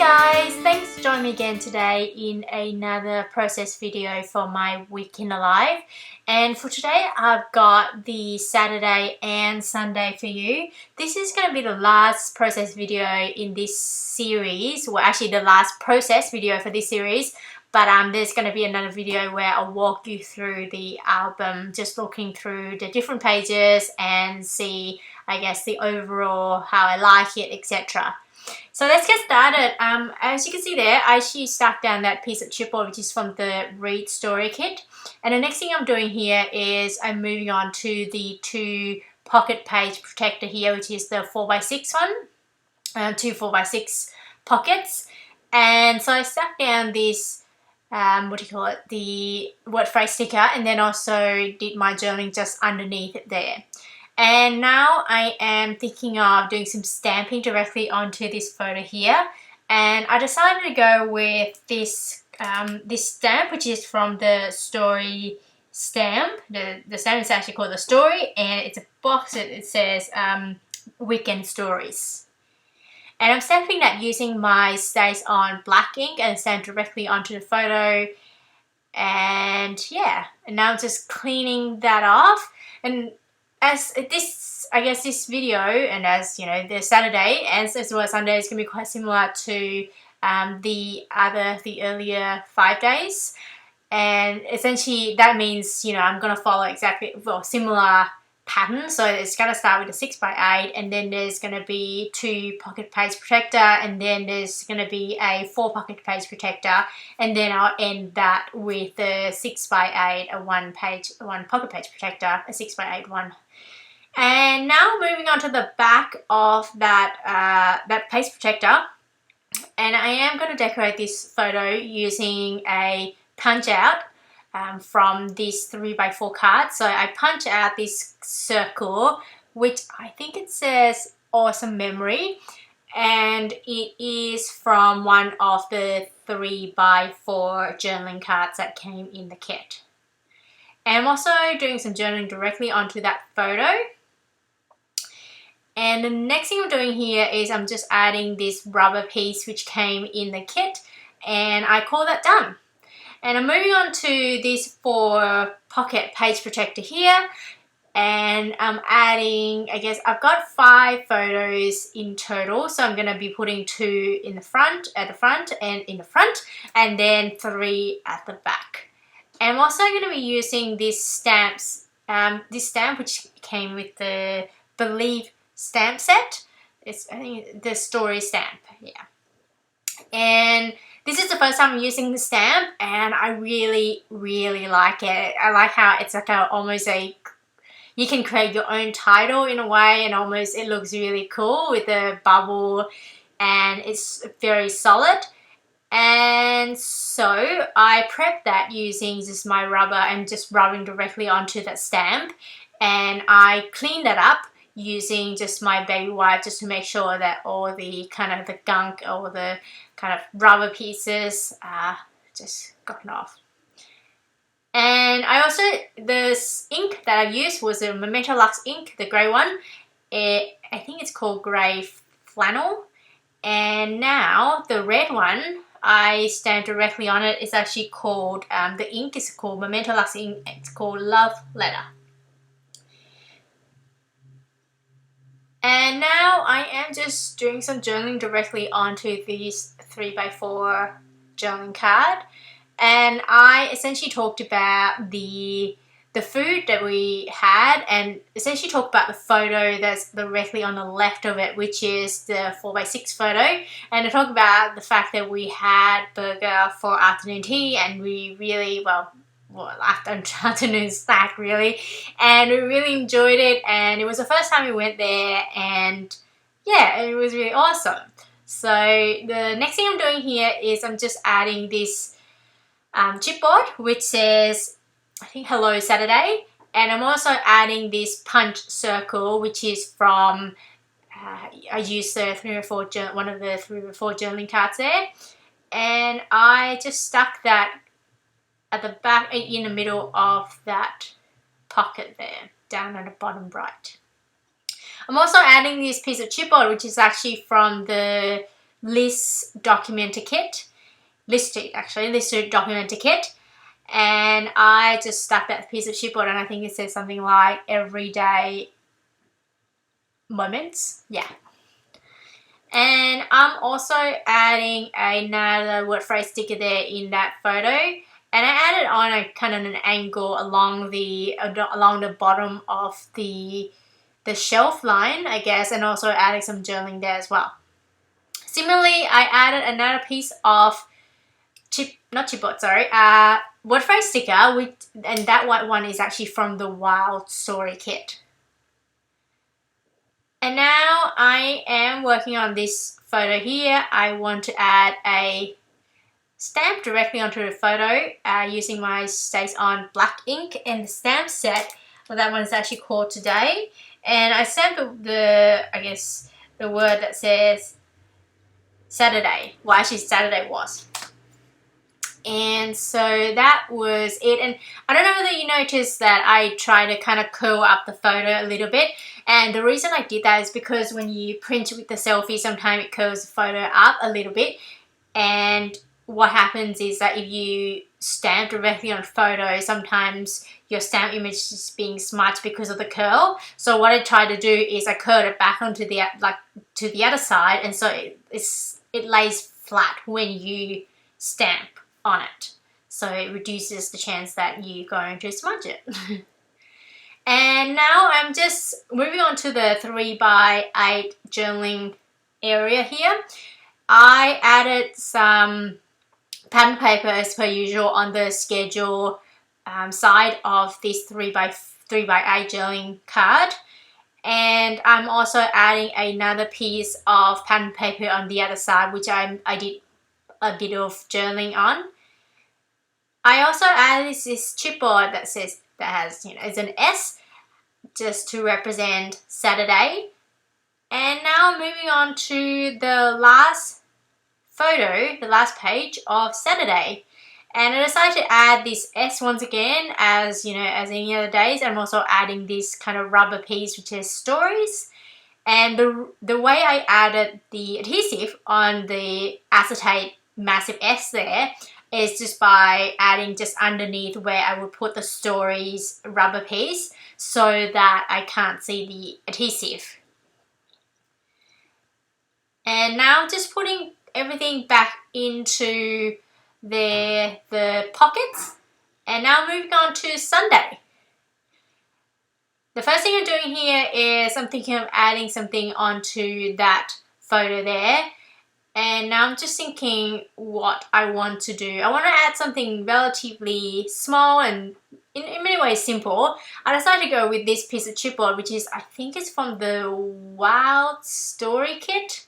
guys, thanks for joining me again today in another process video for my week in the life. And for today I've got the Saturday and Sunday for you. This is going to be the last process video in this series, well actually the last process video for this series, but there's going to be another video where I'll walk you through the album, just looking through the different pages and see, I guess, the overall, how I like it, etc. So let's get started. As you can see there, I actually stuck down that piece of chipboard which is from the Read Story Kit. And the next thing I'm doing here is I'm moving on to the 2 pocket page protector here, which is the 4x6 one, 2 4x6 pockets. And so I stuck down this, the word phrase sticker, and then also did my journaling just underneath it there. And now I am thinking of doing some stamping directly onto this photo here, and I decided to go with this this stamp, which is from the Story stamp. The stamp is actually called The Story, and it's a box that it says Weekend Stories. And I'm stamping that using my Stays On black ink and stamp directly onto the photo. And yeah, and now I'm just cleaning that off. And as this, I guess this video, and as you know, the Saturday and as well as Sunday is going to be quite similar to the earlier 5 days, and essentially that means, you know, I'm going to follow exactly, well, similar pattern. So it's going to start with a 6x8, and then there's going to be 2 pocket page protector, and then there's going to be a 4 pocket page protector, and then I'll end that with the 6x8, a 1 pocket page protector, a 6x8 one. And now moving on to the back of that page protector, and I am going to decorate this photo using a punch out from this 3x4 card. So I punch out this circle, which I think it says Awesome Memory, and it is from one of the 3x4 journaling cards that came in the kit. And I'm also doing some journaling directly onto that photo. And the next thing I'm doing here is I'm just adding this rubber piece which came in the kit, and I call that done. And I'm moving on to this 4 pocket page protector here, and I'm adding, I guess I've got 5 photos in total, so I'm going to be putting 2 in the front, and and then 3 at the back. And I'm also going to be using this stamp which came with the Believe stamp set. It's, I think, the Story stamp, yeah. And this is the first time I'm using the stamp, and I really, really like it. I like how it's like almost you can create your own title in a way, and almost it looks really cool with the bubble, and it's very solid. And so I prepped that using just my rubber and just rubbing directly onto that stamp, and I cleaned that up using just my baby wipe just to make sure that all the kind of the gunk or the kind of rubber pieces are just gotten off. And I also, this ink that I used was a Memento Luxe ink, the grey one. I think it's called Grey Flannel. And now the red one, I stamped directly on it. It's actually called, the ink is called Memento Luxe ink. It's called Love Letter. And now I am just doing some journaling directly onto this 3x4 journaling card. And I essentially talked about the food that we had, and essentially talked about the photo that's directly on the left of it, which is the 4x6 photo. And I talk about the fact that we had burger for afternoon tea, and we really, well afternoon snack really, and we really enjoyed it, and it was the first time we went there, and yeah, it was really awesome. So the next thing I'm doing here is I'm just adding this chipboard which says, I think, Hello Saturday, and I'm also adding this punch circle which is from I used the 3x4 one of the 3x4 journaling cards there, and I just stuck that at the back, in the middle of that pocket there, down at the bottom right. I'm also adding this piece of chipboard, which is actually from the list documenter kit, listed documenter kit, and I just stuck that piece of chipboard, and I think it says something like everyday moments. Yeah. And I'm also adding another word phrase sticker there in that photo, and I added on a kind of an angle along the bottom of the shelf line, I guess, and also adding some journaling there as well. Similarly, I added another piece of word phrase sticker, and that white one is actually from the Wild Story kit. And now I am working on this photo here. I want to add a stamp directly onto the photo using my Stays On black ink, and the stamp set, well, that one is actually called Today. And I stamped the word that says Saturday. Well, actually Saturday was. And so that was it. And I don't know whether you noticed that I try to kind of curl up the photo a little bit. And the reason I did that is because when you print with the selfie, sometimes it curls the photo up a little bit. And what happens is that if you stamp directly on a photo, sometimes your stamp image is being smudged because of the curl. So what I try to do is I curl it back onto to the other side, and so it lays flat when you stamp on it, so it reduces the chance that you're going to smudge it. And now I'm just moving on to the 3x8 journaling area here. I added some pattern paper as per usual on the schedule side of this 3x8 journaling card, and I'm also adding another piece of pattern paper on the other side, which I did a bit of journaling on. I also added this chipboard that has it's an S, just to represent Saturday. And now moving on to the last photo, the last page of Saturday. And I decided to add this S once again, as any other days. I'm also adding this kind of rubber piece which is stories. And the way I added the adhesive on the acetate massive S there is just by adding just underneath where I would put the stories rubber piece, so that I can't see the adhesive. And now I'm just putting everything back into the pockets. And now moving on to Sunday. The first thing I'm doing here is I'm thinking of adding something onto that photo there. And now I'm just thinking what I want to do. I want to add something relatively small and in many ways simple. I decided to go with this piece of chipboard, which is, I think it's from the Wild Story kit.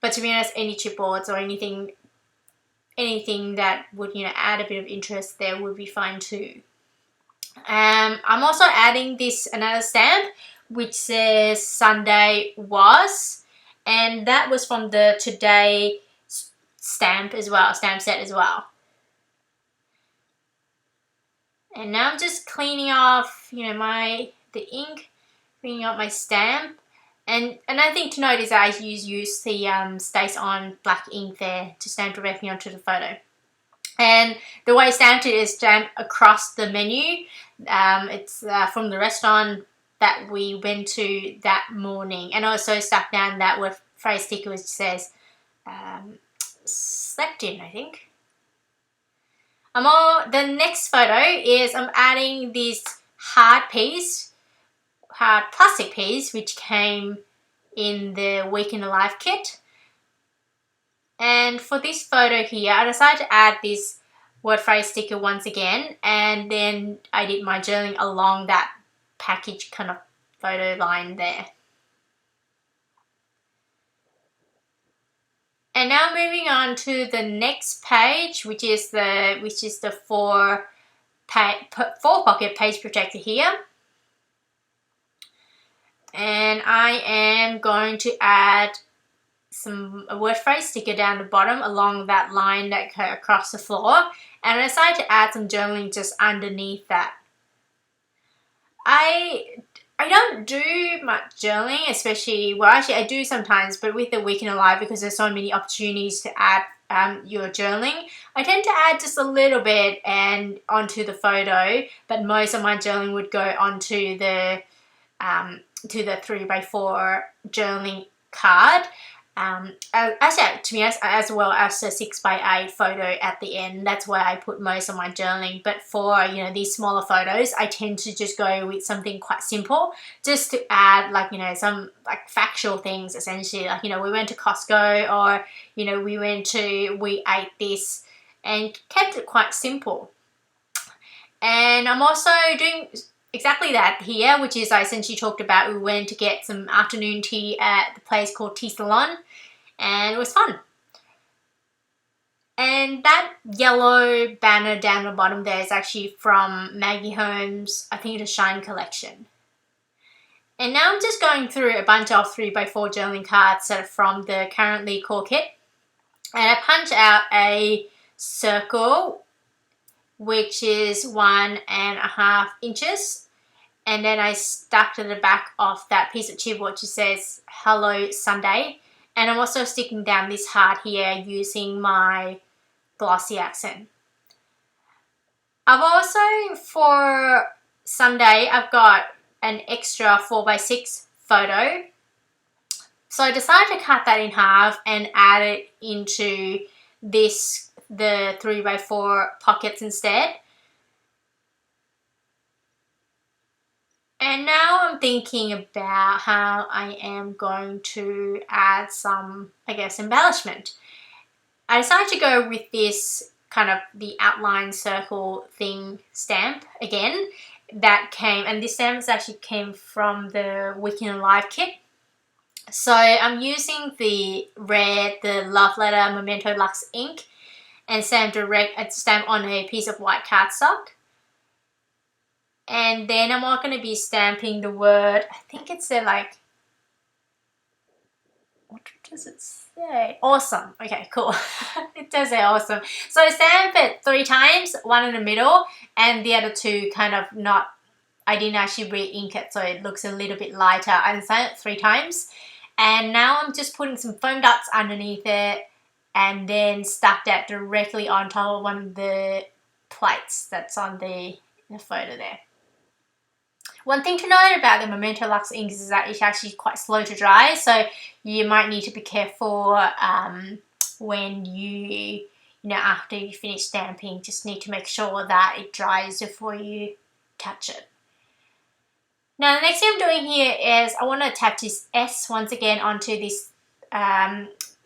But to be honest, any chipboards or anything that would add a bit of interest there would be fine too. I'm also adding another stamp which says Sunday was, and that was from the Today stamp set as well. And now I'm just cleaning off, the ink, cleaning up my stamp. And another thing to note is that I use the Stays On black ink there to stamp directly onto the photo. And the way I stamped it is stamped across the menu. It's from the restaurant that we went to that morning, and also stuck down that word phrase sticker which says slept in, I think. The next photo is I'm adding this hard plastic piece which came in the Week in the Life kit. And for this photo here, I decided to add this word phrase sticker once again, and then I did my journaling along that package kind of photo line there. And now moving on to the next page, which is the four pocket page protector here. And I am going to add a word phrase sticker down the bottom along that line that goes across the floor, and I decided to add some journaling just underneath that. I I don't do much journaling, especially, well, actually I do sometimes, but with the week in a life, because there's so many opportunities to add your journaling, I tend to add just a little bit and onto the photo, but most of my journaling would go onto the to the 3x4 journaling card. To be honest, as well as the 6x8 photo at the end. That's where I put most of my journaling. But for, you know, these smaller photos, I tend to just go with something quite simple, just to add, like, you know, some like factual things, essentially, like, you know, we went to Costco, or, you know, we ate this, and kept it quite simple. And I'm also doing exactly that here, which is, I essentially talked about, we went to get some afternoon tea at the place called Tea Salon, and it was fun. And that yellow banner down the bottom there is actually from Maggie Holmes', I think it's a Shine collection. And now I'm just going through a bunch of 3x4 journaling cards that are from the Currently core kit. And I punch out a circle, which is 1.5 inches. And then I stuck to the back of that piece of chipboard which says Hello Sunday. And I'm also sticking down this heart here using my glossy accent. I've also, for Sunday, I've got an extra 4x6 photo. So I decided to cut that in half and add it into the 3x4 pockets instead. And now I'm thinking about how I am going to add some, I guess, embellishment. I decided to go with this kind of the outline circle thing stamp again. That came, and this stamp actually came from the Week in a Live kit. So I'm using the Love Letter Memento Luxe ink and stamp on a piece of white cardstock. And then I'm going to be stamping the word, I think it's like, what does it say? Awesome. Okay, cool. It does say awesome. So stamp it 3 times, 1 in the middle, and the other 2 kind of not, I didn't actually re-ink it, so it looks a little bit lighter. I stamped it 3 times. And now I'm just putting some foam dots underneath it, and then stuck that directly on top of one of the plates that's on the photo there. One thing to note about the Memento Luxe inks is that it's actually quite slow to dry, so you might need to be careful when after you finish stamping, just need to make sure that it dries before you touch it. Now the next thing I'm doing here is I want to attach this S once again onto this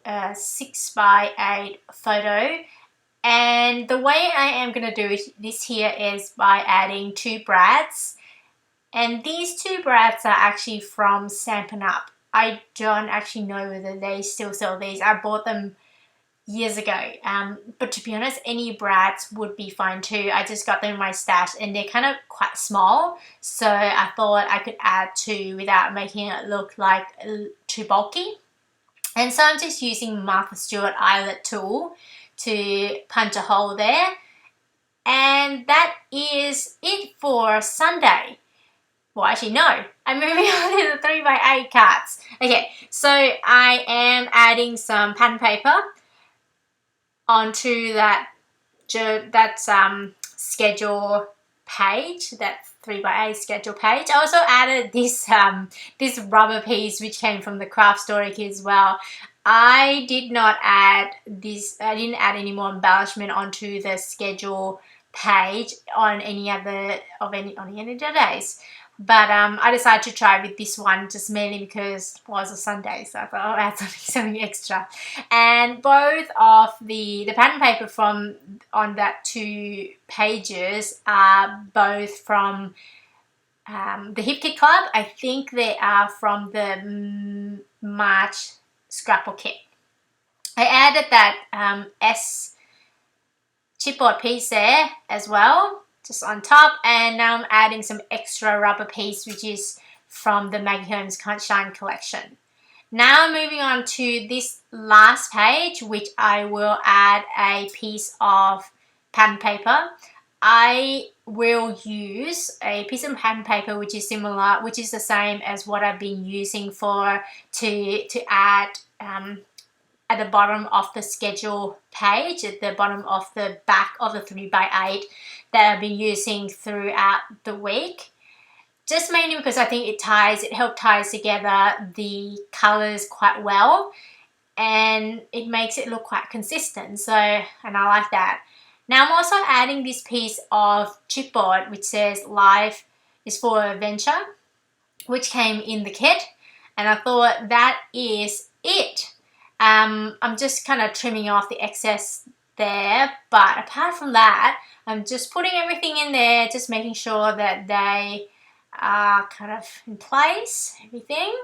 6x8 photo. And the way I am going to do this here is by adding 2 brads. And these 2 brads are actually from Stampin' Up. I don't actually know whether they still sell these. I bought them years ago. But to be honest, any brads would be fine too. I just got them in my stash and they're kind of quite small. So I thought I could add 2 without making it look like too bulky. And so I'm just using Martha Stewart eyelet tool to punch a hole there. And that is it for Sunday. Well, actually, no. I'm moving on to the 3x8 cards. Okay, so I am adding some pattern paper onto that schedule page, that 3x8 schedule page. I also added this this rubber piece which came from the Craft Story kit as well. I did not add this. I didn't add any more embellishment onto the schedule page on any other days. But I decided to try with this one just mainly because it was a Sunday, so I thought I'll add something extra. And both of the pattern paper from on that 2 pages are both from the Hip Kit Club. I think they are from the March Scrapbook kit. I added that S chipboard piece there as well, just on top, and now I'm adding some extra rubber piece which is from the Maggie Holmes Shine collection. Now moving on to this last page, which I will add a piece of pattern paper. I will use a piece of pattern paper which is similar, which is the same as what I've been using to add at the bottom of the schedule page, at the bottom of the back of the 3x8 that I've been using throughout the week. Just mainly because I think it helps ties together the colors quite well, and it makes it look quite consistent. So, and I like that. Now I'm also adding this piece of chipboard which says life is for adventure, which came in the kit, and I thought that is it. I'm just kind of trimming off the excess there, but apart from that, I'm just putting everything in there, just making sure that they are kind of in place, everything.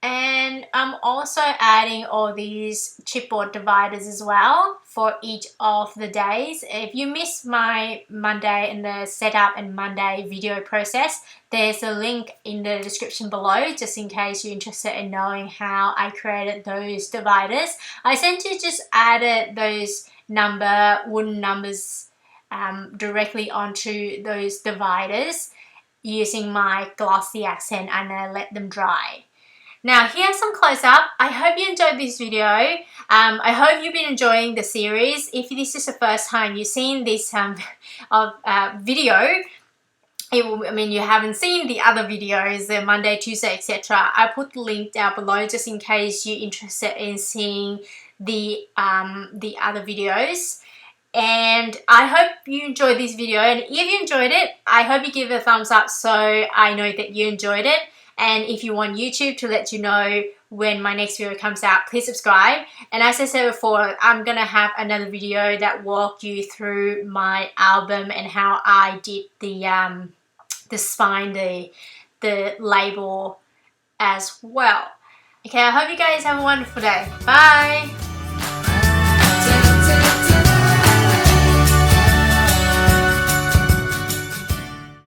And I'm also adding all these chipboard dividers as well for each of the days. If you missed my Monday and the setup and Monday video process, there's a link in the description below just in case you're interested in knowing how I created those dividers. I essentially just added those wooden numbers directly onto those dividers using my glossy accent, and I let them dry. Now here's some close-up. I hope you enjoyed this video. I hope you've been enjoying the series. If this is the first time you've seen this video, you haven't seen the other videos, the Monday, Tuesday, etc. I put the link down below just in case you're interested in seeing the other videos. And I hope you enjoyed this video, and if you enjoyed it, I hope you give it a thumbs up so I know that you enjoyed it. And if you want YouTube to let you know when my next video comes out, please subscribe. And as I said before, I'm gonna have another video that walk you through my album and how I did the spine, the label as well. Okay, I hope you guys have a wonderful day. Bye.